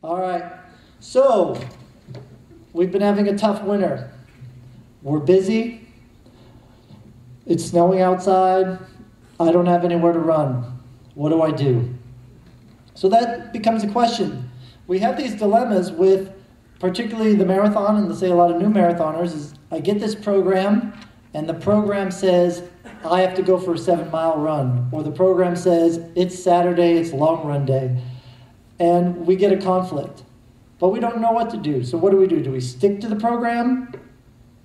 All right, so we've been having a tough winter. We're busy. It's snowing outside. I don't have anywhere to run. What do I do? So that becomes a question. We have these dilemmas with particularly the marathon, and say a lot of new marathoners, is I get this program, and the program says I have to go for a 7-mile run, or the program says it's Saturday, it's long run day, and we get a conflict. But we don't know what to do. So what do? Do we stick to the program,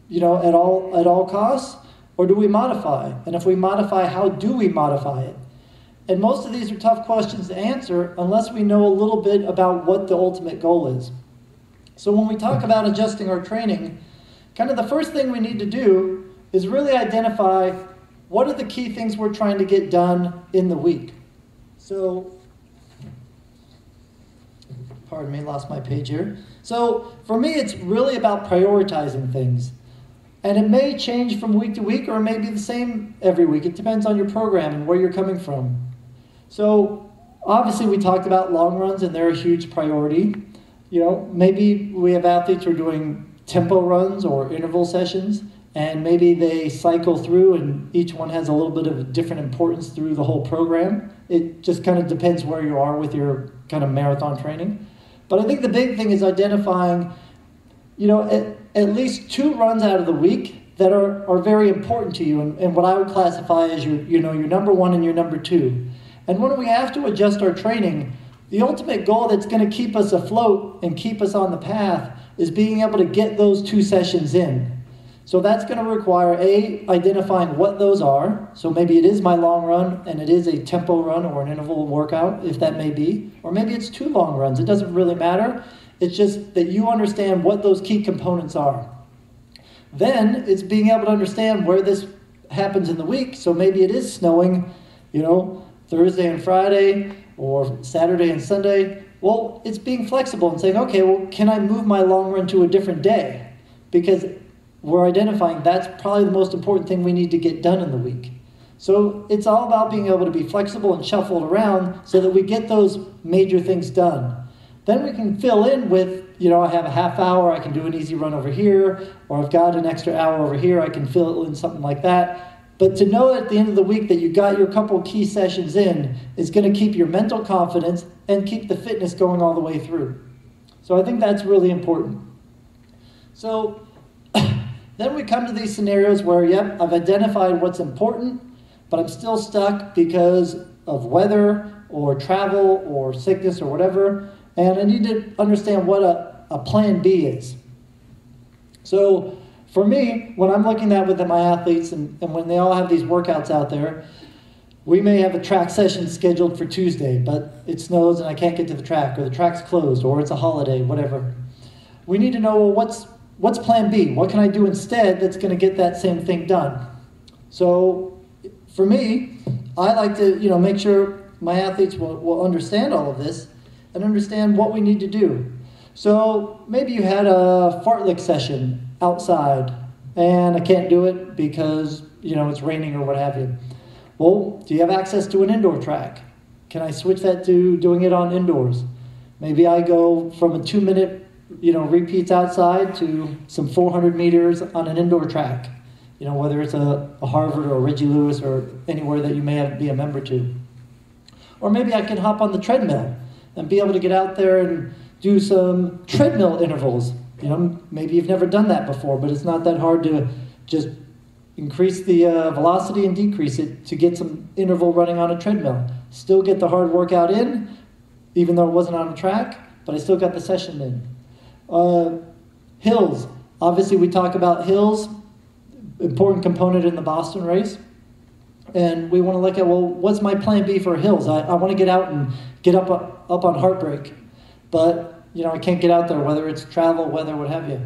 at all costs, or do we modify? And if we modify, how do we modify it? And most of these are tough questions to answer unless we know a little bit about what the ultimate goal is. So when we talk about adjusting our training, kind of the first thing we need to do is really identify what are the key things we're trying to get done in the week. So, pardon me, lost my page here. So for me, it's really about prioritizing things. And it may change from week to week, or it may be the same every week. It depends on your program and where you're coming from. So obviously we talked about long runs, and they're a huge priority. Maybe we have athletes who are doing tempo runs or interval sessions, and maybe they cycle through, and each one has a little bit of a different importance through the whole program. It just kind of depends where you are with your kind of marathon training. But I think the big thing is identifying, at least 2 runs out of the week that are very important to you, and what I would classify as your number 1 and your number 2. And when we have to adjust our training, the ultimate goal that's going to keep us afloat and keep us on the path is being able to get those 2 sessions in. So that's going to require, identifying what those are. So maybe it is my long run, and it is a tempo run or an interval workout, if that may be. Or maybe it's 2 long runs. It doesn't really matter. It's just that you understand what those key components are. Then it's being able to understand where this happens in the week. So maybe it is snowing, Thursday and Friday, or Saturday and Sunday. Well, it's being flexible and saying, okay, well, can I move my long run to a different day? Because we're identifying that's probably the most important thing we need to get done in the week. So it's all about being able to be flexible and shuffle it around so that we get those major things done. Then we can fill in with, I have a half hour, I can do an easy run over here, or I've got an extra hour over here, I can fill in something like that. But to know at the end of the week that you got your couple key sessions in is going to keep your mental confidence and keep the fitness going all the way through. So I think that's really important. So then we come to these scenarios where, I've identified what's important, but I'm still stuck because of weather or travel or sickness or whatever, and I need to understand what a plan B is. So for me, when I'm looking at with my athletes and when they all have these workouts out there, we may have a track session scheduled for Tuesday, but it snows and I can't get to the track, or the track's closed, or it's a holiday, whatever. We need to know, what's plan B? What can I do instead that's going to get that same thing done? So for me, I like to make sure my athletes will understand all of this and understand what we need to do. So maybe you had a fartlek session outside, and I can't do it because, it's raining or what have you. Well, do you have access to an indoor track? Can I switch that to doing it on indoors? Maybe I go from a 2-minute, repeats outside to some 400 meters on an indoor track, whether it's a Harvard or a Reggie Lewis or anywhere that you may be a member to. Or maybe I can hop on the treadmill and be able to get out there and do some treadmill intervals. Maybe you've never done that before, but it's not that hard to just increase the velocity and decrease it to get some interval running on a treadmill. Still get the hard workout in, even though it wasn't on a track, but I still got the session in. Hills. Obviously, we talk about hills, important component in the Boston race. And we want to look at, what's my plan B for hills? I want to get out and get up on Heartbreak, but I can't get out there, whether it's travel, weather, what have you.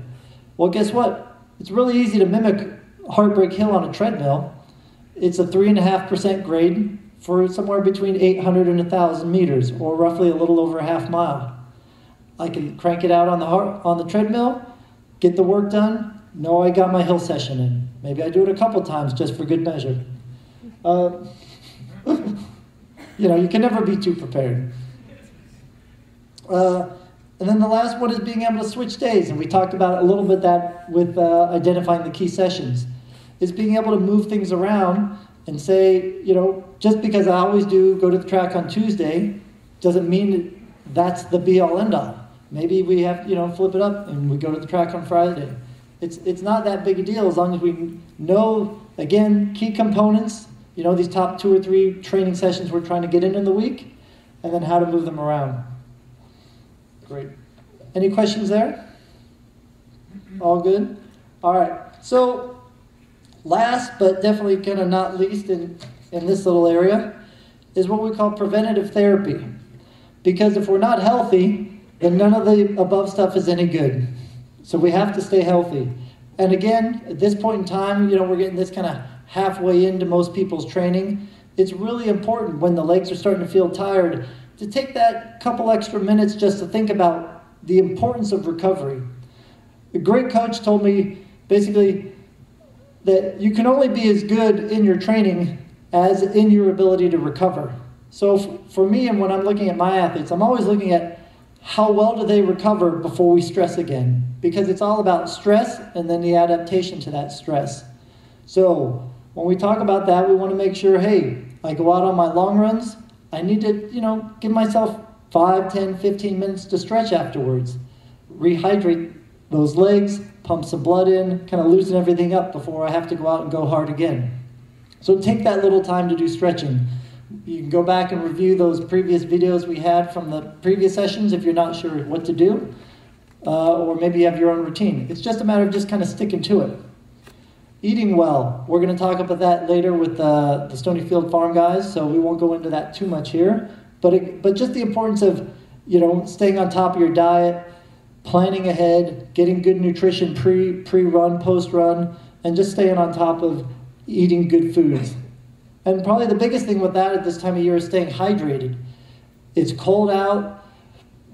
Well, guess what? It's really easy to mimic Heartbreak Hill on a treadmill. It's a 3.5% grade for somewhere between 800 and 1,000 meters, or roughly a little over a half mile. I can crank it out on the treadmill, get the work done, know I got my hill session in. Maybe I do it a couple times just for good measure. You can never be too prepared. And then the last one is being able to switch days, and we talked about a little bit that with identifying the key sessions, is being able to move things around and say, you know, just because I always do go to the track on Tuesday, doesn't mean that's the be-all, end-all. Maybe we have, you know, flip it up and we go to the track on Friday. It's not that big a deal as long as we know, again, key components, you know, these top 2 or 3 training sessions we're trying to get in the week, and then how to move them around. Great. Any questions there? All good? All right. So last, but definitely kind of not least in this little area, is what we call preventative therapy. Because if we're not healthy, then none of the above stuff is any good. So we have to stay healthy. And again, at this point in time, you know, we're getting this kind of halfway into most people's training. It's really important when the legs are starting to feel tired to take that couple extra minutes just to think about the importance of recovery. A great coach told me basically that you can only be as good in your training as in your ability to recover. So for me, and when I'm looking at my athletes, I'm always looking at how well do they recover before we stress again, because it's all about stress and then the adaptation to that stress. So when we talk about that, we want to make sure, hey, I go out on my long runs, I need to, you know, give myself 5, 10, 15 minutes to stretch afterwards. Rehydrate those legs, pump some blood in, kind of loosen everything up before I have to go out and go hard again. So take that little time to do stretching. You can go back and review those previous videos we had from the previous sessions if you're not sure what to do, or maybe you have your own routine. It's just a matter of just kind of sticking to it. Eating well. We're going to talk about that later with the Stonyfield Farm guys, so we won't go into that too much here. But just the importance of, you know, staying on top of your diet, planning ahead, getting good nutrition pre-run, post-run, and just staying on top of eating good foods. And probably the biggest thing with that at this time of year is staying hydrated. It's cold out,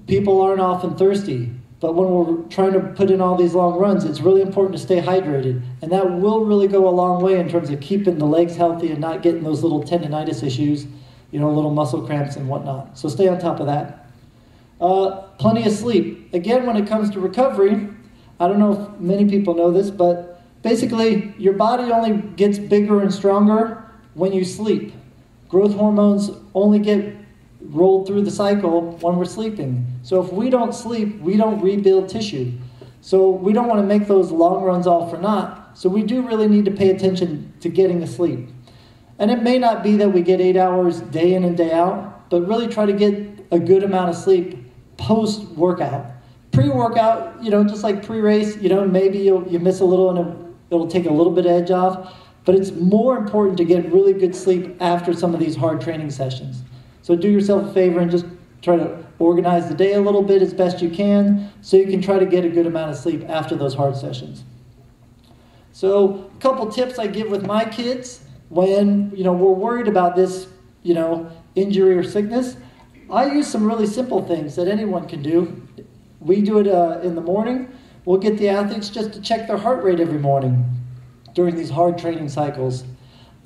people aren't often thirsty. But when we're trying to put in all these long runs, it's really important to stay hydrated. And that will really go a long way in terms of keeping the legs healthy and not getting those little tendinitis issues, you know, little muscle cramps and whatnot. So stay on top of that. Plenty of sleep. Again, when it comes to recovery, I don't know if many people know this, but basically your body only gets bigger and stronger when you sleep. Growth hormones only get rolled through the cycle when we're sleeping. So if we don't sleep, we don't rebuild tissue. So we don't want to make those long runs all for naught. So we do really need to pay attention to getting to sleep. And it may not be that we get 8 hours day in and day out, but really try to get a good amount of sleep post-workout. Pre-workout, you know, just like pre-race, you know, maybe you miss a little and it'll take a little bit of edge off. But it's more important to get really good sleep after some of these hard training sessions. So do yourself a favor and just try to organize the day a little bit as best you can so you can try to get a good amount of sleep after those hard sessions. So a couple tips I give with my kids when, you know, we're worried about this, you know, injury or sickness. I use some really simple things that anyone can do. We do it in the morning. We'll get the athletes just to check their heart rate every morning during these hard training cycles.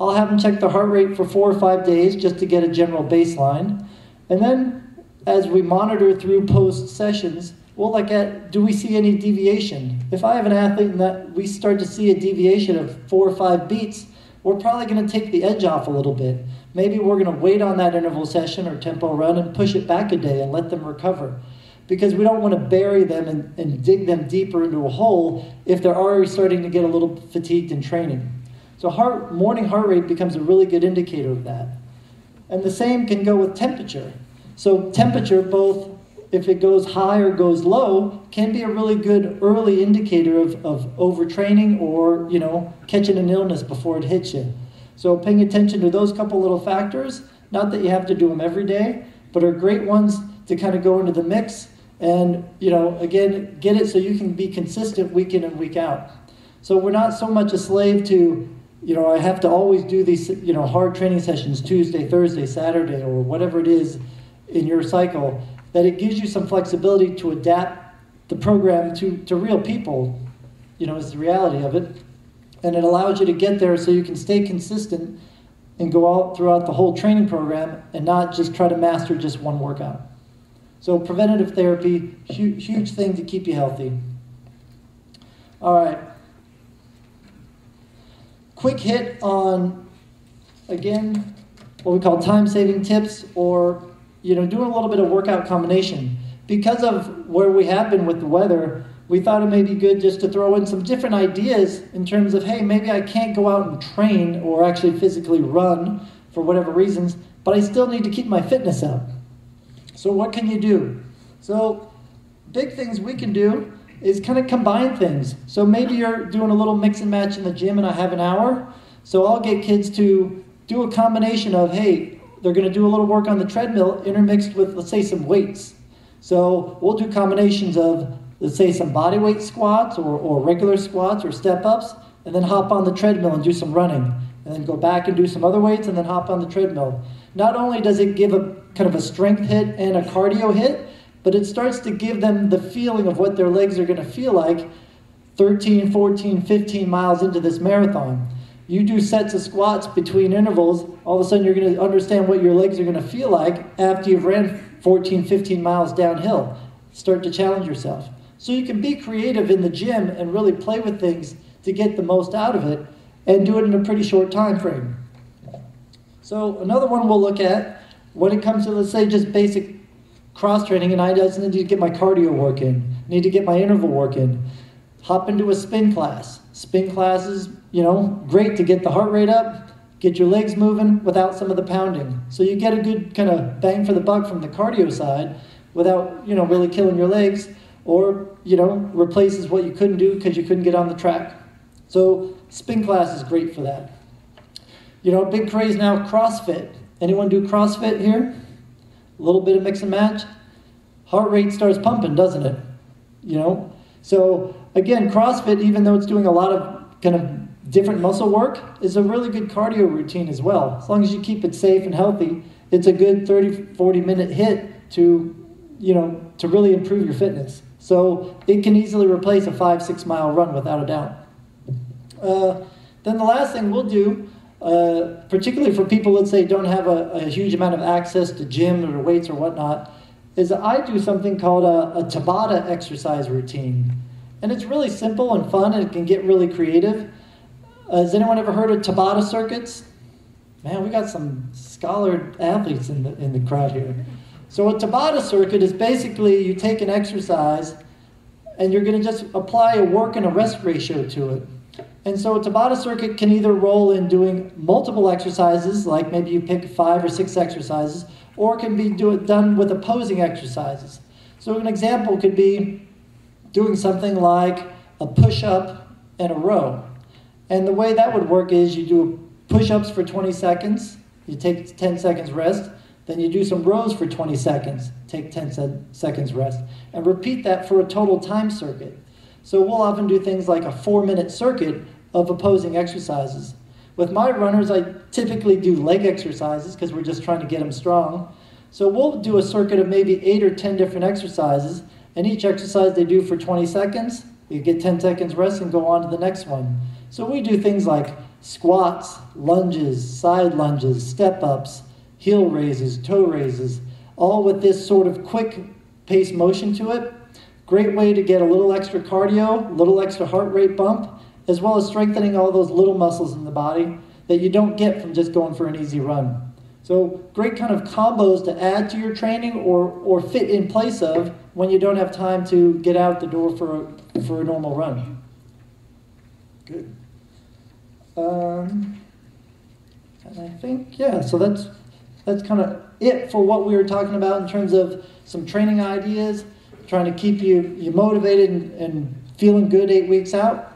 I'll have them check their heart rate for 4 or 5 days just to get a general baseline. And then as we monitor through post sessions, we'll look at, do we see any deviation? If I have an athlete and that we start to see a deviation of 4 or 5 beats, we're probably going to take the edge off a little bit. Maybe we're going to wait on that interval session or tempo run and push it back a day and let them recover. Because we don't want to bury them and dig them deeper into a hole if they're already starting to get a little fatigued in training. So morning heart rate becomes a really good indicator of that. And the same can go with temperature. So temperature, both if it goes high or goes low, can be a really good early indicator of overtraining or, you know, catching an illness before it hits you. So paying attention to those couple little factors, not that you have to do them every day, but are great ones to kind of go into the mix and, you know, again, get it so you can be consistent week in and week out. So we're not so much a slave to, you know, I have to always do these, you know, hard training sessions Tuesday, Thursday, Saturday, or whatever it is in your cycle, that it gives you some flexibility to adapt the program to real people, you know, is the reality of it. And it allows you to get there so you can stay consistent and go out throughout the whole training program and not just try to master just one workout. So preventative therapy, huge thing to keep you healthy. All right. Quick hit on, again, what we call time-saving tips, or doing a little bit of workout combination. Because of where we have been with the weather, we thought it may be good just to throw in some different ideas in terms of, hey, maybe I can't go out and train or actually physically run for whatever reasons, but I still need to keep my fitness up. So what can you do? So big things we can do is kind of combine things. So maybe you're doing a little mix and match in the gym and I have an hour. So I'll get kids to do a combination of, hey, they're going to do a little work on the treadmill intermixed with, let's say, some weights. So we'll do combinations of, let's say, some body weight squats or regular squats or step-ups, and then hop on the treadmill and do some running. And then go back and do some other weights and then hop on the treadmill. Not only does it give a kind of a strength hit and a cardio hit, but it starts to give them the feeling of what their legs are going to feel like 13, 14, 15 miles into this marathon. You do sets of squats between intervals, all of a sudden you're going to understand what your legs are going to feel like after you've ran 14, 15 miles downhill. Start to challenge yourself. So you can be creative in the gym and really play with things to get the most out of it and do it in a pretty short time frame. So another one we'll look at when it comes to, let's say, just basic cross training, and I just need to get my cardio work in, need to get my interval work in. Hop into a spin class. Spin class is, great to get the heart rate up, get your legs moving without some of the pounding. So you get a good kind of bang for the buck from the cardio side without, really killing your legs, or, replaces what you couldn't do because you couldn't get on the track. So spin class is great for that. Big craze now, CrossFit. Anyone do CrossFit here? A little bit of mix and match. Heart rate starts pumping, doesn't it? So again, CrossFit, even though it's doing a lot of kind of different muscle work, is a really good cardio routine as well. As long as you keep it safe and healthy, it's a good 30, 40 minute hit to really improve your fitness. So it can easily replace a 5-6 mile run without a doubt. Then the last thing we'll do, particularly for people, let's say, don't have a huge amount of access to gym or weights or whatnot, is I do something called a Tabata exercise routine. And it's really simple and fun, and it can get really creative. Has anyone ever heard of Tabata circuits? Man, we got some scholared athletes in the crowd here. So a Tabata circuit is basically you take an exercise and you're going to just apply a work and a rest ratio to it. And so a Tabata circuit can either roll in doing multiple exercises, like maybe you pick 5 or 6 exercises, or it can be done with opposing exercises. So an example could be doing something like a push-up and a row. And the way that would work is you do push-ups for 20 seconds, you take 10 seconds rest, then you do some rows for 20 seconds, take 10 seconds rest, and repeat that for a total time circuit. So we'll often do things like a 4-minute circuit of opposing exercises. With my runners, I typically do leg exercises because we're just trying to get them strong. So we'll do a circuit of maybe 8 or 10 different exercises, and each exercise they do for 20 seconds, you get 10 seconds rest and go on to the next one. So we do things like squats, lunges, side lunges, step-ups, heel raises, toe raises, all with this sort of quick pace motion to it. Great way to get a little extra cardio, a little extra heart rate bump, as well as strengthening all those little muscles in the body that you don't get from just going for an easy run. So great kind of combos to add to your training or fit in place of when you don't have time to get out the door for a normal run. Good. And I think, yeah, so that's kind of it for what we were talking about in terms of some training ideas, trying to keep you motivated and feeling good 8 weeks out.